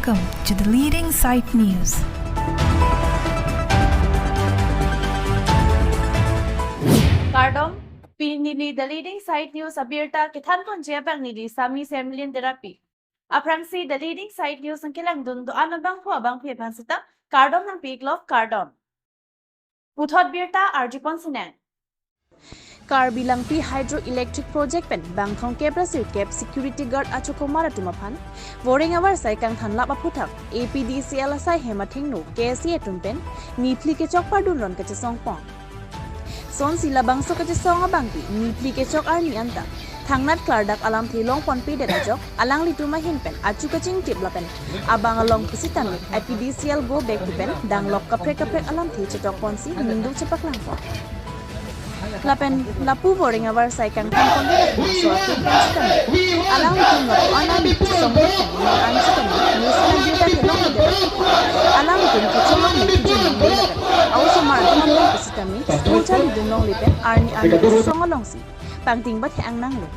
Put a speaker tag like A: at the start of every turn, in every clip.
A: Welcome to the leading site news.
B: Kardom, pinili the leading site news abirta kithan kon jebang nili sami semlin therapy. Aprangsi the leading site news ang kilang dun do ano bang po abang pipansita Kardom ng Piglof Kardom. Puthot birta Arjipon Sinan.
C: Karbilang P Hydroelectric Project pen Bangkong ke Brazil Cap Security Guard Achoko Maratumapan Voring Awar Sai Kang Thanla Paputak APDCL Sai Hemathingno KSA Tumpen Nipli ke Chok Pardulon ke Chesong Pong Son Sila Bangso ke Chesong Abangki Nipli ke Chok Arni Anta Thangnat Klardak Alam Thilong Ponpi Derajok Alang Lituma Hinpen Achu Kaching Tiplapen Abang Along Pisitami APDCL Go Back to Pen Dang Lok Kaprek Alam Thi Chetok Ponsi Nindung Cepak Langpo Lapen lapu boring awar sai kang kang suatu kami alang itu ngap anak itu songket an sekali misalnya kita kelong ada alang itu kecolong itu jadi lapen awu semar teman kami ucap itu nong lipen arni songalong si pangting bat yang nang lo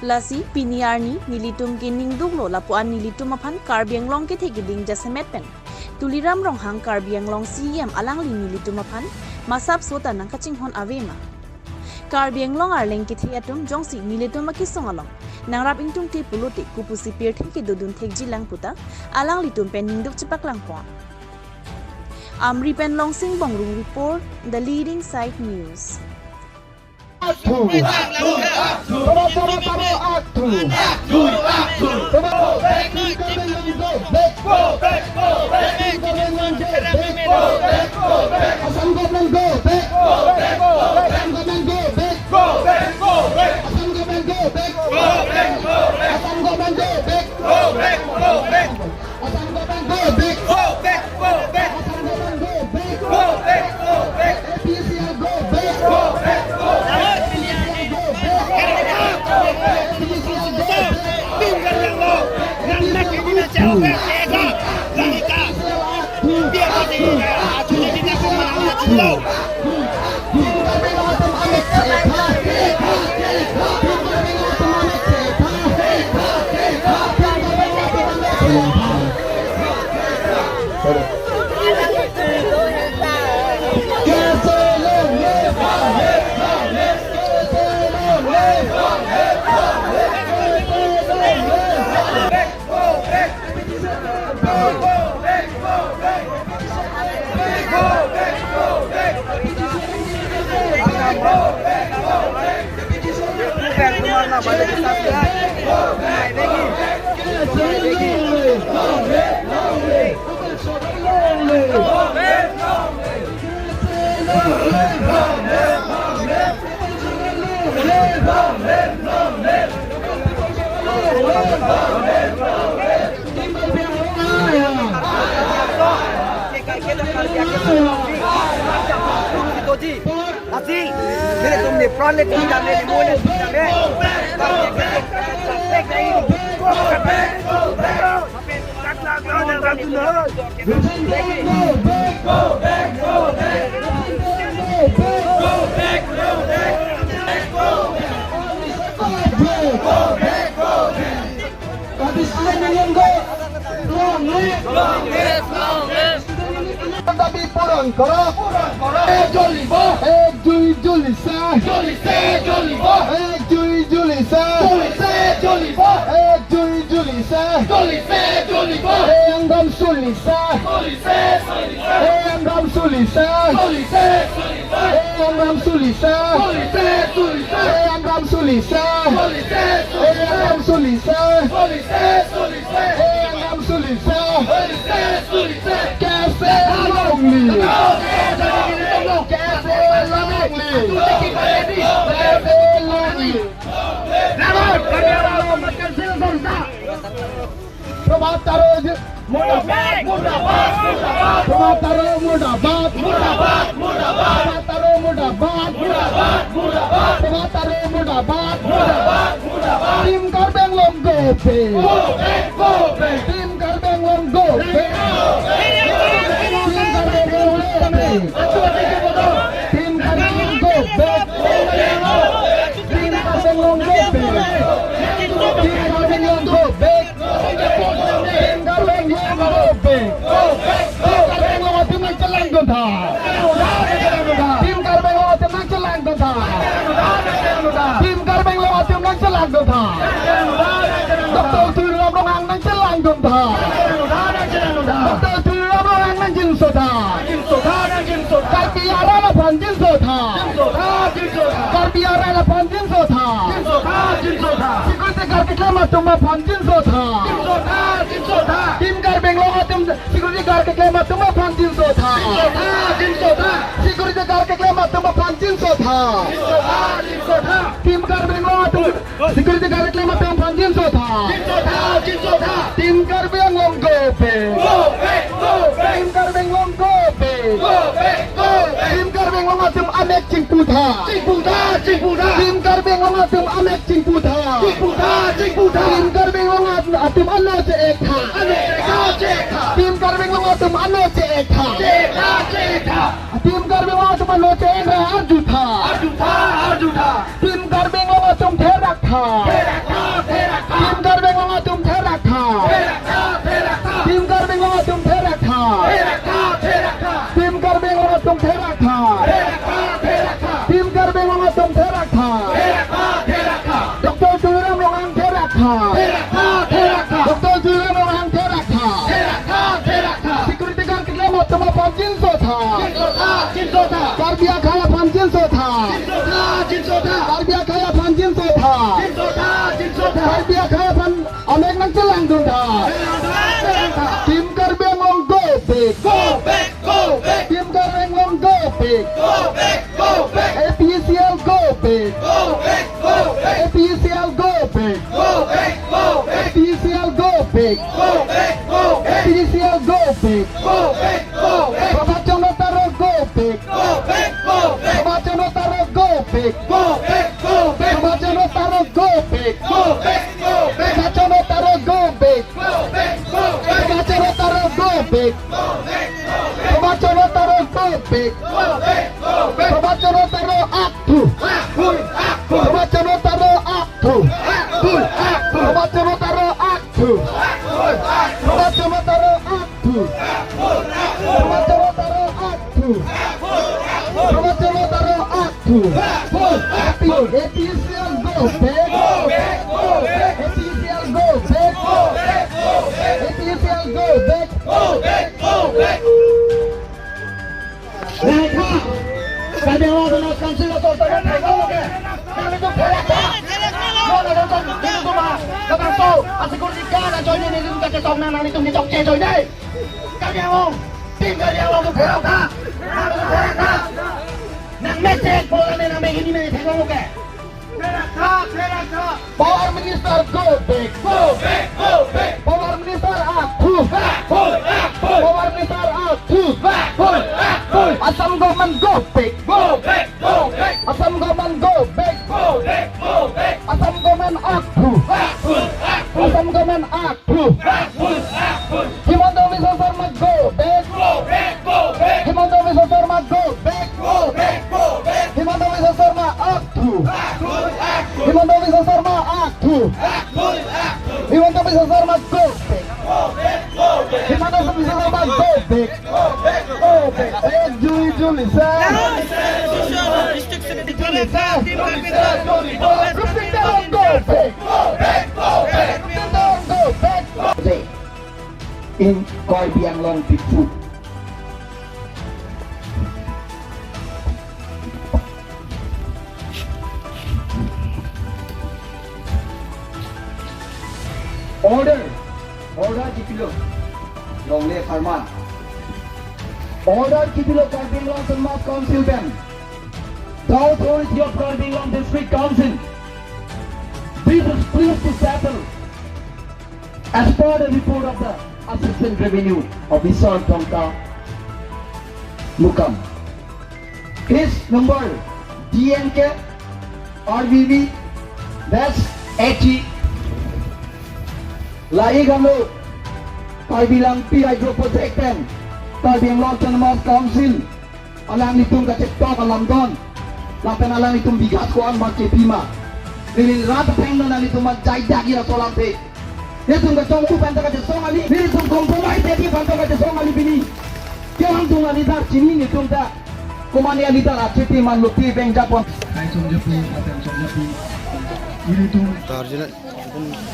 C: lasi pini arni nilitum kining duglo lapu an nilitum apan karbiang long ke thegiding jasemet pen tuliram rong hang karbiang long siem alang li nilitum apan Masap sota nang kaching hon avema. Karbiang long arleng kithiatum jongsi niletum makisongalong. Nang rap ingtung ti puluti kupusi pirthi ki dudun thekji lang puta alang litum pen ningduk cepak lang po. Amri pen long sing bongrung report the leading site news.
D: Tim Karbeng Long Go Tim Karbeng Long Go Tim lang dong tha Dr. Thu Ram Long Ang nang chelang dong tha Dr. Thu Ram Long Ang nang jin so tha Karbiara la pan jin so tha Karbiara la pan jin so tha Security guard ke ma tum ma pan jin so tha Tim guard Bangalore atum security guard ke ma tum ma pan jin so tha Security guard ke ma tum ma pan jin so tha Tim guard Bangalore atum security guard ke ma tum pan jin so tha Tim guard Bangalore go back Tim guard Bangalore go back Tim guard Bangalore atum amek ching pu tha Tim guard Bangalore atum amek ching pu tha Tim guard Bangalore atum anno che ek tha Tim guard Bangalore atum anno che ek tha Tim guard Bangalore atum anno che ek ra arju tha Tim guard Bangalore atum therak tha Tim guard Bangalore atum therak tha Tim guard Bangalore atum therak tha Tim guard Bangalore atum therak tha Tim guard Bangalore atum therak tha Dr. Thu Ram Long Ang therak tha Dr. Thu Ram Long Ang therak tha Security guard ke ma tum pan jin so tha Karbia khaya pan jin so tha Karbia khaya pan jin so tha Karbia khaya pan amek nang chelang dong tha Tim guard Bangalore go back Tim guard Bangalore go back APCL go back APCL go back APCL go back APCL go back Bapak Jonotaro go back Bapak Jonotaro go back Bapak Jonotaro go back Bapak Jonotaro go back Bapak Jonotaro go back Bapak Jonotaro go back Bapak Jonotaro aktu Bapak Jonotaro aktu Bapak Jonotaro aktu Bapak Jonotaro aktu Bapak Jonotaro aktu Bapak Jonotaro aktu APCL go back APCL go back APCL go back Kami mau menaikkan sila totokan kamu ke? Kami tu pelaka. Mau nak nonton ini tu mah. Datang tu, asik kurdikan, join ini tu kita cakap nang itu ni cakap join ni. Kami mau, tinggal dia mau tu pelaka. Nang tu pelaka. Nang mesej bola ni nang begini ni tengok ke? Pelaka. Power Minister go back. Power Minister aku. Power Minister aku. Assam government go back. Assam government go back. Assam government aku. Assam government aku. Himanta Biswa Sarma go back. Himanta Biswa Sarma go back. Himanta Biswa Sarma aku. Himanta Biswa Sarma aku. Himanta Biswa Sarma go back. Himanta Biswa Sarma go back. Juli sir. In Koi Biang Long Pichu. Order Jipilo Longle Farman. Order Jipilo Karbin Long Sanmat Council Ben. The authority of Karbin Long District Council. This is pleased to settle as per the report of the Assistant Revenue Officer Tongka Lukam. Case number DNK RVV -80 Laig हम लोग Karbilang P Hydro Project and Karbilang Long Sanmat Council alang nitong kacektok alam don lapan alang nitong bigas ko ang magkipima nilin rata pengno na nitong magjayda gira solang pe nitong kacong upan ta kacesong ali nitong kompromis teti panto kacesong ali bini kaya ang tunga nidar chini nitong ta kumani alidar achiti man lukti beng japon
E: Hai Song Japi, Atem Song Japi.
D: ini tuh
E: Tarjana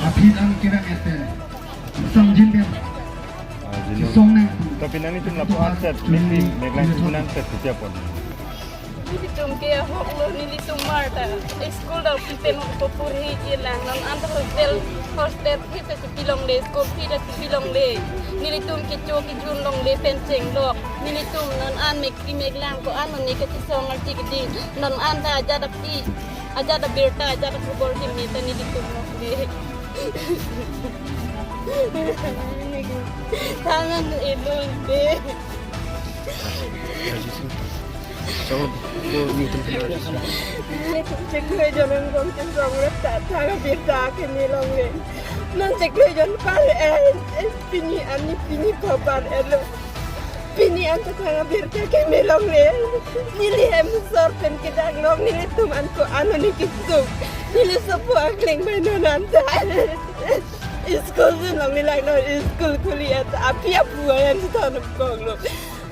D: api ang kira ete samjin dia song nang
F: Tapi nang itu melakukan set, mesti meglang tujuan set setiap pun.
G: Nilitum kaya hoklo nilitum Marta. School daw pipen ko puri ilang nan anta hostel kita si pilong le school kita si pilong le. Nilitum ki jun long le penceng lok. Nilitum nan an meglang ko ano ni kati song arti kidi nan anta aja da berta aja da kubor ki mita nilitum lok le. Tangan ilun de.
E: so ni tu
G: Cek gue jangan ngomong song rata tangan berta ke ni long le. Nan cek gue jangan par pini kabar pini anta tangan berta ke ni long le. Nili em sorpen ke dang long nili tuman ko ano ni kitu. Nili sopo akling mainan anta. School din lang nila school kuliah api apu yang tanam kong lo.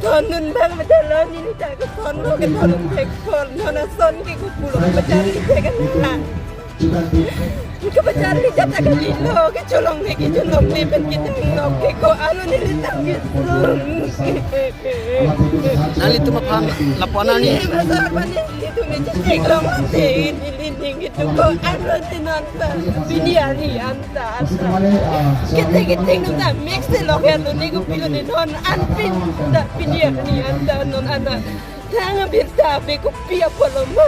G: Tanun bang madala nini taga tono ke tanun tekor nona son ke kupulo bacari tegan lan. Ke bacari jata ke lilo ke colong ne ben kita ngok ke ko alo nili tangi
E: nali tu mapang laponan ni
G: Besar bani itu ni cek long te nili gitu ko alo tinan bini ari anta. Kita nunda mix lo ke lo ni ko pilo ni non anpin da bini ari anta non ana. Tanga birta be ko pia poloma.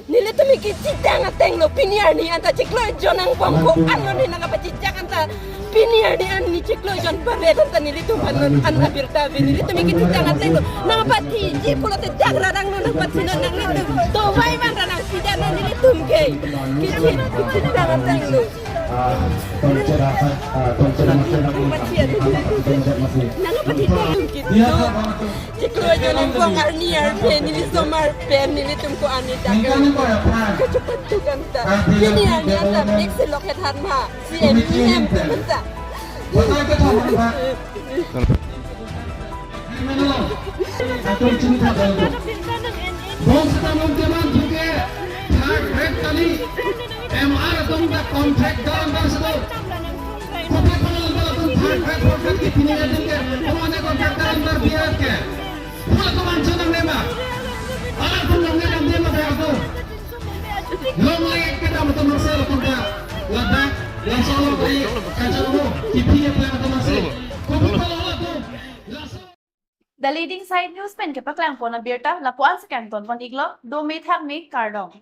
G: Nila tu mikir cicang ateng lo piniar ni anta ciklo jonang bangko ano ni nanga pacicang anta piniar ni an ni ciklo jon pare anta nili tu panon anta birta be nili tu mikir cicang ateng lo nanga pati ji pulo te jagra rang nang pati non nang nang to vai man rang tidak nang nili tu ke kicit cicang ateng lo nanga pati tu gitu ciklo jonang bang arniar pe nili somar pe nili tu ko ani jagra cepat tu kan tak. Ini yang anda mix loket harma. CMM tu kan tak.
D: Atau cinta baru. Bos tanam teman juga. Third rate tali. MR tumda contract dalam bahasa. Kopi panel dalam third rate fourth rate की फिनिश देंगे. तुम्हारे contract dalam berbiar के. Pula tuan jangan nema. Alat pun jangan nema berapa. Long lagi kita betul masih kita ledak langsung lagi kaca dulu TV yang betul masih. Kopi panel tu.
B: The leading side news pen ke paklang pon abirta lapuan sa kanton von iglo do may thak me kardong.